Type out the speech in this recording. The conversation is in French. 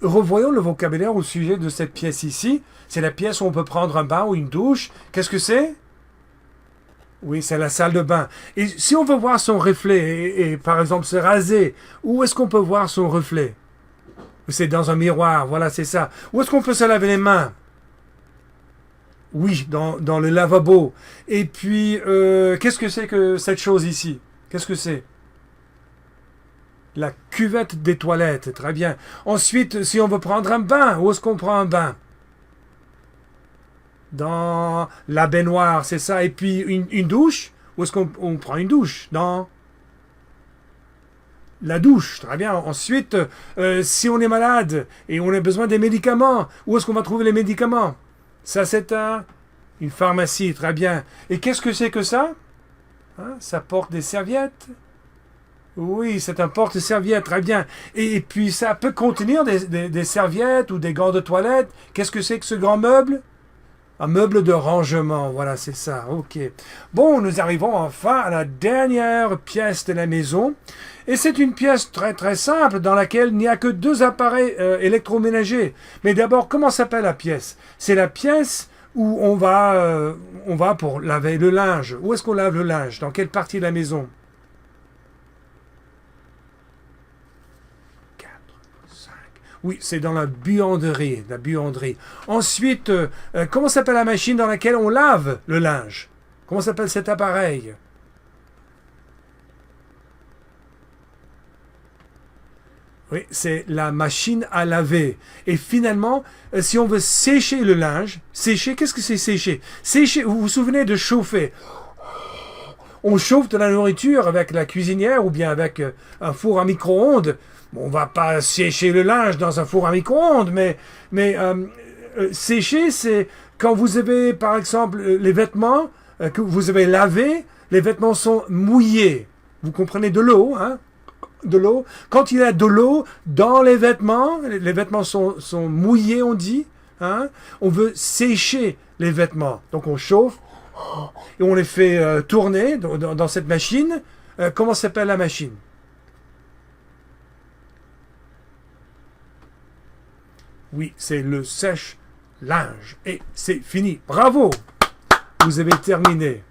revoyons le vocabulaire au sujet de cette pièce ici. C'est la pièce où on peut prendre un bain ou une douche. Qu'est-ce que c'est? Oui, c'est la salle de bain. Et si on veut voir son reflet et par exemple se raser, où est-ce qu'on peut voir son reflet? C'est dans un miroir, voilà, c'est ça. Où est-ce qu'on peut se laver les mains? Oui, dans le lavabo. Et puis, qu'est-ce que c'est que cette chose ici? Qu'est-ce que c'est? La cuvette des toilettes, très bien. Ensuite, si on veut prendre un bain, où est-ce qu'on prend un bain? Dans la baignoire, c'est ça. Et puis, une douche, où est-ce qu'on prend une douche? Dans la douche, très bien. Ensuite, si on est malade et on a besoin des médicaments, où est-ce qu'on va trouver les médicaments? Ça, c'est une pharmacie, très bien. Et qu'est-ce que c'est que ça? Hein, ça porte des serviettes? Oui, c'est un porte-serviette, très bien. Et puis, ça peut contenir des serviettes ou des gants de toilette. Qu'est-ce que c'est que ce grand meuble? Un meuble de rangement, voilà, c'est ça, ok. Bon, nous arrivons enfin à la dernière pièce de la maison. Et c'est une pièce très très simple dans laquelle il n'y a que deux appareils électroménagers. Mais d'abord, comment s'appelle la pièce? C'est la pièce où on va pour laver le linge. Où est-ce qu'on lave le linge? Dans quelle partie de la maison? 4, 5. Oui, c'est dans la buanderie. La buanderie. Ensuite, comment s'appelle la machine dans laquelle on lave le linge? Comment s'appelle cet appareil? Oui, c'est la machine à laver. Et finalement, si on veut sécher le linge, sécher, qu'est-ce que c'est sécher? Sécher, vous vous souvenez de chauffer? On chauffe de la nourriture avec la cuisinière ou bien avec un four à micro-ondes. Bon, on va pas sécher le linge dans un four à micro-ondes, mais sécher, c'est quand vous avez, par exemple, les vêtements que vous avez lavés, les vêtements sont mouillés. Vous comprenez, de l'eau, hein? De l'eau. Quand il y a de l'eau dans les vêtements sont mouillés, on dit. Hein? On veut sécher les vêtements. Donc on chauffe et on les fait tourner dans cette machine. Comment s'appelle la machine? Oui, c'est le sèche-linge. Et c'est fini. Bravo! Vous avez terminé.